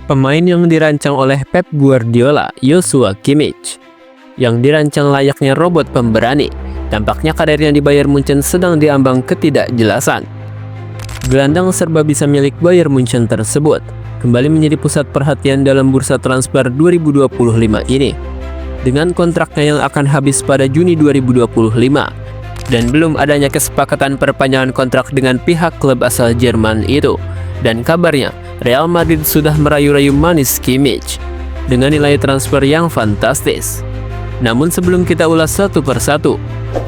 Pemain yang dirancang oleh Pep Guardiola, Joshua Kimmich, yang dirancang layaknya robot pemberani, tampaknya karirnya di Bayern Munchen sedang diambang ketidakjelasan. Gelandang serba bisa milik Bayern Munchen tersebut kembali menjadi pusat perhatian dalam bursa transfer 2025 ini. Dengan kontraknya yang akan habis pada Juni 2025 dan belum adanya kesepakatan perpanjangan kontrak dengan pihak klub asal Jerman itu, dan kabarnya Real Madrid sudah merayu-rayu manis Kimmich dengan nilai transfer yang fantastis. Namun sebelum kita ulas satu persatu,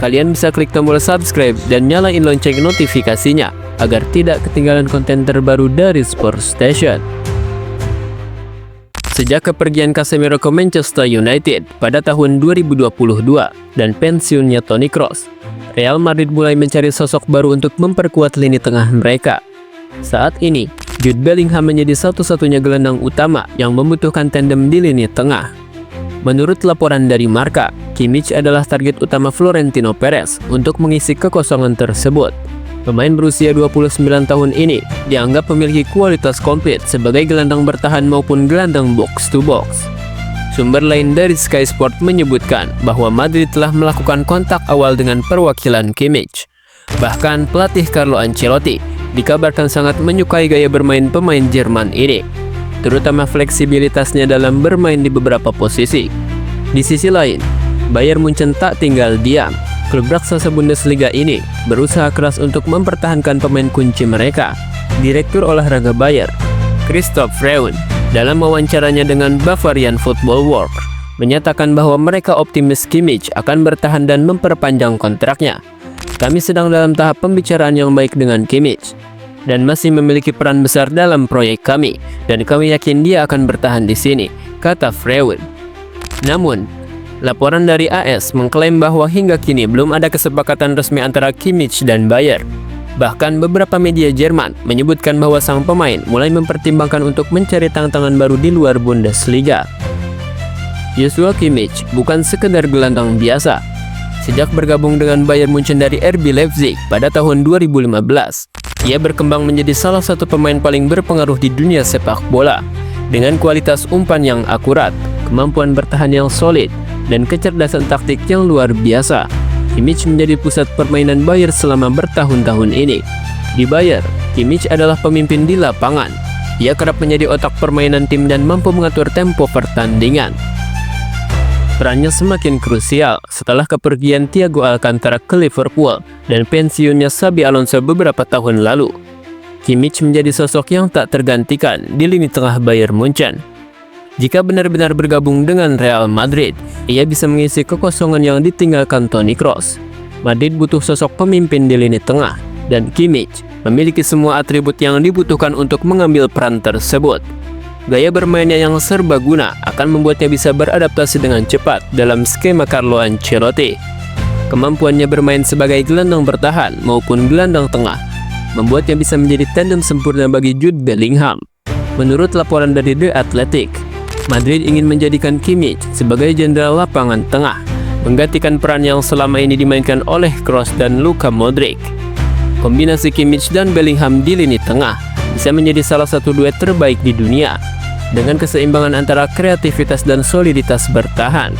kalian bisa klik tombol subscribe dan nyalain lonceng notifikasinya agar tidak ketinggalan konten terbaru dari Sports Station. Sejak kepergian Casemiro ke Manchester United pada tahun 2022 dan pensiunnya Toni Kroos, Real Madrid mulai mencari sosok baru untuk memperkuat lini tengah mereka. Saat ini, Jude Bellingham menjadi satu-satunya gelandang utama yang membutuhkan tandem di lini tengah. Menurut laporan dari Marca, Kimmich adalah target utama Florentino Perez untuk mengisi kekosongan tersebut. Pemain berusia 29 tahun ini dianggap memiliki kualitas komplit sebagai gelandang bertahan maupun gelandang box-to-box. Sumber lain dari Sky Sport menyebutkan bahwa Madrid telah melakukan kontak awal dengan perwakilan Kimmich. Bahkan pelatih Carlo Ancelotti dikabarkan sangat menyukai gaya bermain pemain Jerman ini, terutama fleksibilitasnya dalam bermain di beberapa posisi. Di sisi lain, Bayern Munchen tak tinggal diam. Klub raksasa Bundesliga ini berusaha keras untuk mempertahankan pemain kunci mereka. Direktur olahraga Bayern, Christoph Freund, dalam wawancaranya dengan Bavarian Football World, menyatakan bahwa mereka optimis Kimmich akan bertahan dan memperpanjang kontraknya. Kami sedang dalam tahap pembicaraan yang baik dengan Kimmich dan masih memiliki peran besar dalam proyek kami, dan kami yakin dia akan bertahan di sini, kata Freund. Namun, laporan dari AS mengklaim bahwa hingga kini belum ada kesepakatan resmi antara Kimmich dan Bayern. Bahkan beberapa media Jerman menyebutkan bahwa sang pemain mulai mempertimbangkan untuk mencari tantangan baru di luar Bundesliga. Joshua Kimmich bukan sekedar gelandang biasa. Sejak bergabung dengan Bayern Munchen dari RB Leipzig pada tahun 2015, ia berkembang menjadi salah satu pemain paling berpengaruh di dunia sepak bola. Dengan kualitas umpan yang akurat, kemampuan bertahan yang solid, dan kecerdasan taktik yang luar biasa, Kimmich menjadi pusat permainan Bayern selama bertahun-tahun ini. Di Bayern, Kimmich adalah pemimpin di lapangan. Ia kerap menjadi otak permainan tim dan mampu mengatur tempo pertandingan. Perannya semakin krusial setelah kepergian Thiago Alcantara ke Liverpool dan pensiunnya Xabi Alonso beberapa tahun lalu. Kimmich menjadi sosok yang tak tergantikan di lini tengah Bayern Munchen. Jika benar-benar bergabung dengan Real Madrid, ia bisa mengisi kekosongan yang ditinggalkan Toni Kroos. Madrid butuh sosok pemimpin di lini tengah, dan Kimmich memiliki semua atribut yang dibutuhkan untuk mengambil peran tersebut. Gaya bermainnya yang serbaguna akan membuatnya bisa beradaptasi dengan cepat dalam skema Carlo Ancelotti. Kemampuannya bermain sebagai gelandang bertahan maupun gelandang tengah membuatnya bisa menjadi tandem sempurna bagi Jude Bellingham. Menurut laporan dari The Athletic, Madrid ingin menjadikan Kimmich sebagai jenderal lapangan tengah, menggantikan peran yang selama ini dimainkan oleh Kroos dan Luka Modric. Kombinasi Kimmich dan Bellingham di lini tengah bisa menjadi salah satu duet terbaik di dunia, dengan keseimbangan antara kreativitas dan soliditas bertahan.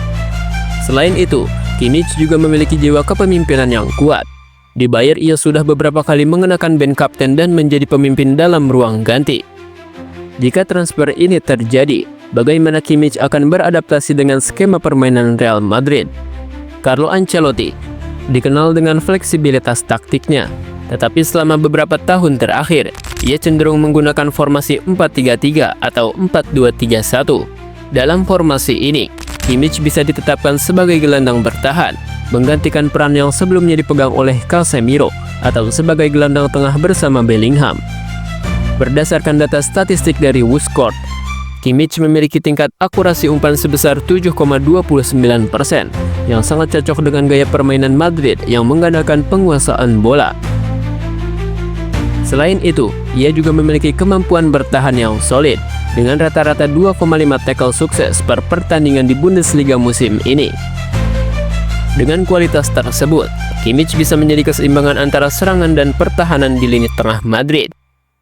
Selain itu, Kimmich juga memiliki jiwa kepemimpinan yang kuat. Di Bayern, ia sudah beberapa kali mengenakan band kapten dan menjadi pemimpin dalam ruang ganti. Jika transfer ini terjadi, bagaimana Kimmich akan beradaptasi dengan skema permainan Real Madrid? Carlo Ancelotti dikenal dengan fleksibilitas taktiknya, tetapi selama beberapa tahun terakhir, ia cenderung menggunakan formasi 4-3-3 atau 4-2-3-1. Dalam formasi ini, Kimmich bisa ditetapkan sebagai gelandang bertahan, menggantikan peran yang sebelumnya dipegang oleh Casemiro, atau sebagai gelandang tengah bersama Bellingham. Berdasarkan data statistik dari WhoScored, Kimmich memiliki tingkat akurasi umpan sebesar 7,29%, yang sangat cocok dengan gaya permainan Madrid yang mengandalkan penguasaan bola. Selain itu, ia juga memiliki kemampuan bertahan yang solid, dengan rata-rata 2,5 tackle sukses per pertandingan di Bundesliga musim ini. Dengan kualitas tersebut, Kimmich bisa menjadi keseimbangan antara serangan dan pertahanan di lini tengah Madrid.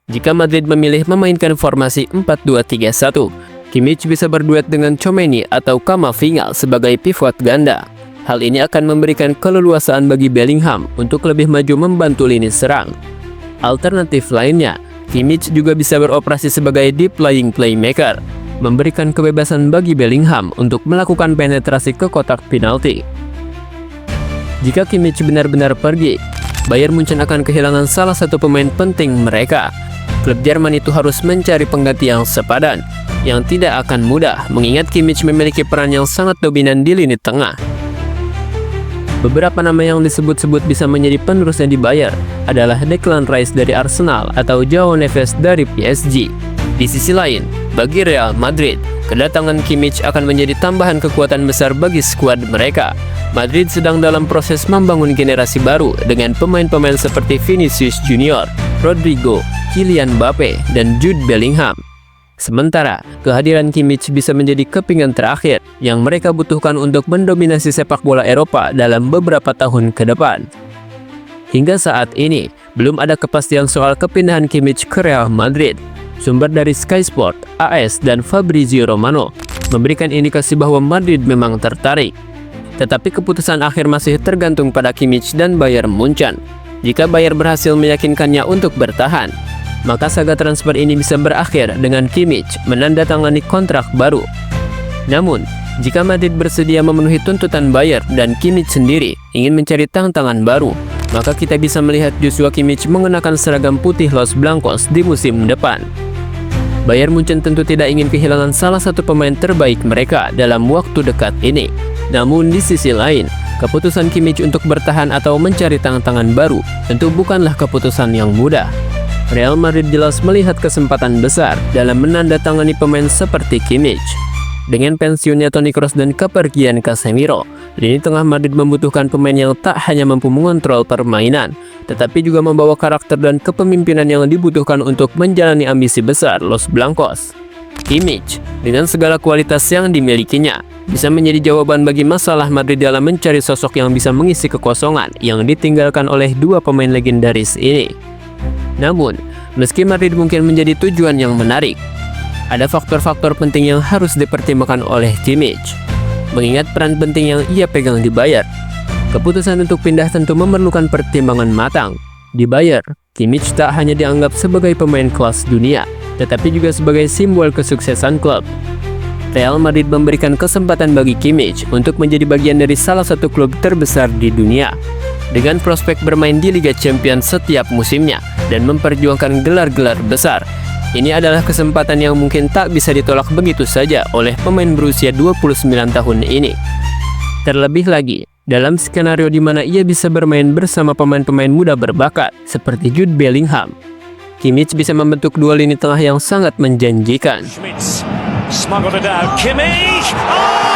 Jika Madrid memilih memainkan formasi 4-2-3-1, Kimmich bisa berduet dengan Tchouaméni atau Camavinga sebagai pivot ganda. Hal ini akan memberikan keleluasaan bagi Bellingham untuk lebih maju membantu lini serang. Alternatif lainnya, Kimmich juga bisa beroperasi sebagai deep lying playmaker, memberikan kebebasan bagi Bellingham untuk melakukan penetrasi ke kotak penalti. Jika Kimmich benar-benar pergi, Bayern Munchen akan kehilangan salah satu pemain penting mereka. Klub Jerman itu harus mencari pengganti yang sepadan, yang tidak akan mudah mengingat Kimmich memiliki peran yang sangat dominan di lini tengah. Beberapa nama yang disebut-sebut bisa menjadi penerusnya di Bayern adalah Declan Rice dari Arsenal atau Joao Neves dari PSG. Di sisi lain, bagi Real Madrid, kedatangan Kimmich akan menjadi tambahan kekuatan besar bagi skuad mereka. Madrid sedang dalam proses membangun generasi baru dengan pemain-pemain seperti Vinicius Junior, Rodrigo, Kylian Mbappe, dan Jude Bellingham. Sementara, kehadiran Kimmich bisa menjadi kepingan terakhir yang mereka butuhkan untuk mendominasi sepak bola Eropa dalam beberapa tahun ke depan. Hingga saat ini, belum ada kepastian soal kepindahan Kimmich ke Real Madrid. Sumber dari Sky Sport, AS, dan Fabrizio Romano memberikan indikasi bahwa Madrid memang tertarik. Tetapi keputusan akhir masih tergantung pada Kimmich dan Bayern Munchen. Jika Bayern berhasil meyakinkannya untuk bertahan, maka saga transfer ini bisa berakhir dengan Kimmich menandatangani kontrak baru. Namun, jika Madrid bersedia memenuhi tuntutan Bayern dan Kimmich sendiri ingin mencari tantangan baru, maka kita bisa melihat Joshua Kimmich mengenakan seragam putih Los Blancos di musim depan. Bayern Munchen tentu tidak ingin kehilangan salah satu pemain terbaik mereka dalam waktu dekat ini. Namun di sisi lain, keputusan Kimmich untuk bertahan atau mencari tantangan baru tentu bukanlah keputusan yang mudah. Real Madrid jelas melihat kesempatan besar dalam menandatangani pemain seperti Kimmich. Dengan pensiunnya Toni Kroos dan kepergian Casemiro, lini tengah Madrid membutuhkan pemain yang tak hanya mampu mengontrol permainan, tetapi juga membawa karakter dan kepemimpinan yang dibutuhkan untuk menjalani ambisi besar Los Blancos. Kimmich, dengan segala kualitas yang dimilikinya, bisa menjadi jawaban bagi masalah Madrid dalam mencari sosok yang bisa mengisi kekosongan yang ditinggalkan oleh dua pemain legendaris ini. Namun, meski Madrid mungkin menjadi tujuan yang menarik, ada faktor-faktor penting yang harus dipertimbangkan oleh Kimmich. Mengingat peran penting yang ia pegang di Bayern, keputusan untuk pindah tentu memerlukan pertimbangan matang. Di Bayern, Kimmich tak hanya dianggap sebagai pemain kelas dunia, tetapi juga sebagai simbol kesuksesan klub. Real Madrid memberikan kesempatan bagi Kimmich untuk menjadi bagian dari salah satu klub terbesar di dunia, dengan prospek bermain di Liga Champions setiap musimnya dan memperjuangkan gelar-gelar besar. Ini adalah kesempatan yang mungkin tak bisa ditolak begitu saja oleh pemain berusia 29 tahun ini. Terlebih lagi, dalam skenario di mana ia bisa bermain bersama pemain-pemain muda berbakat seperti Jude Bellingham, Kimmich bisa membentuk dua lini tengah yang sangat menjanjikan. Smuggled it out. Kimmich! Oh!